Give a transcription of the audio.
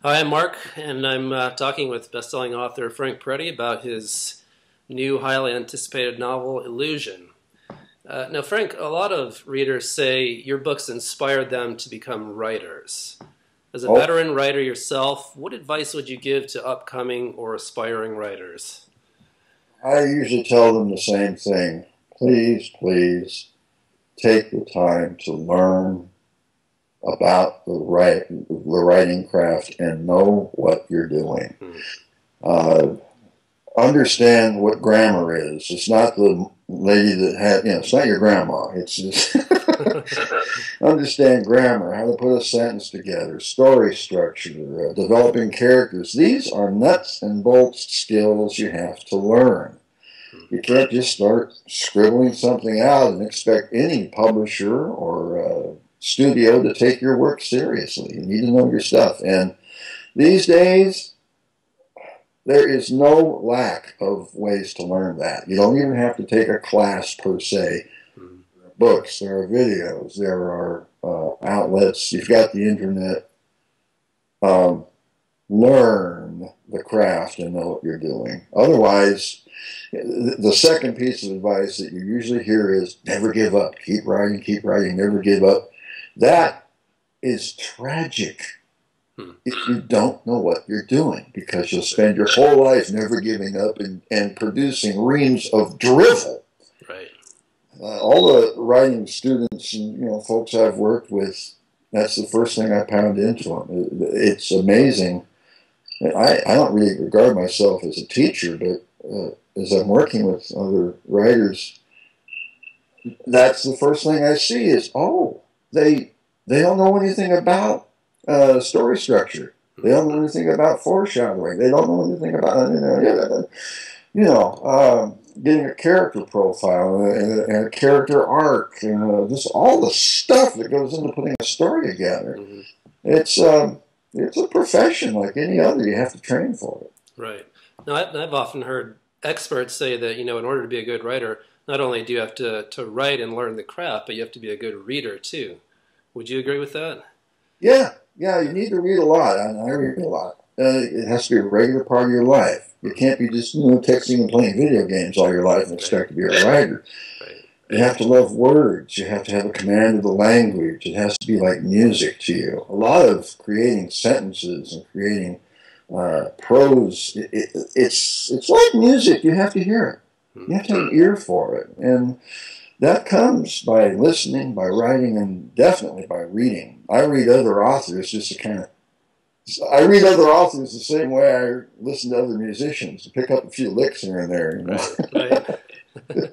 Hi, I'm Mark, and I'm talking with best-selling author Frank Peretti about his new highly anticipated novel, Illusion. Now, Frank, a lot of readers say your books inspired them to become writers. As a Oh, veteran writer yourself, what advice would you give to upcoming or aspiring writers? I usually tell them the same thing. Please, please take the time to learn about the writing craft and know what you're doing. Hmm. Uh, Understand what grammar is. It's not the lady that had, it's not your grandma. It's just understand grammar, how to put a sentence together, story structure, developing characters. These are nuts and bolts skills you have to learn. You can't just start scribbling something out and expect any publisher or studio to take your work seriously. You need to know your stuff. And these days, there is no lack of ways to learn that. You don't even have to take a class per se. Hmm. There are books, there are videos, there are outlets. You've got the internet. Um, Learn the craft and know what you're doing. Otherwise, the second piece of advice that you usually hear is never give up. Keep writing, never give up. That is tragic Hmm. if you don't know what you're doing, because you'll spend your whole life never giving up and producing reams of drivel. Right. All the writing students and folks I've worked with, that's the first thing I pound into them. It's amazing. I don't really regard myself as a teacher, but as I'm working with other writers, that's the first thing I see is, oh, they don't know anything about story structure. They don't know anything about foreshadowing. They don't know anything about getting a character profile and a character arc, and just all the stuff that goes into putting a story together. Hmm. It's it's a profession like any other. You have to train for it. Right. Now, I've often heard experts say that, in order to be a good writer, not only do you have to write and learn the craft, but you have to be a good reader too. Would you agree with that? Yeah, you need to read a lot. I read a lot. It has to be a regular part of your life. You can't be just texting and playing video games all your life and Right. expect to be a writer. Right. You have to love words. You have to have a command of the language. It has to be like music to you. A lot of creating sentences and creating prose, it's like music. You have to hear it. Hmm. You have to have an ear for it. And that comes by listening, by writing, and definitely by reading. I read other authors just to I read other authors the same way I listen to other musicians, to pick up a few licks here and there. Right. Right.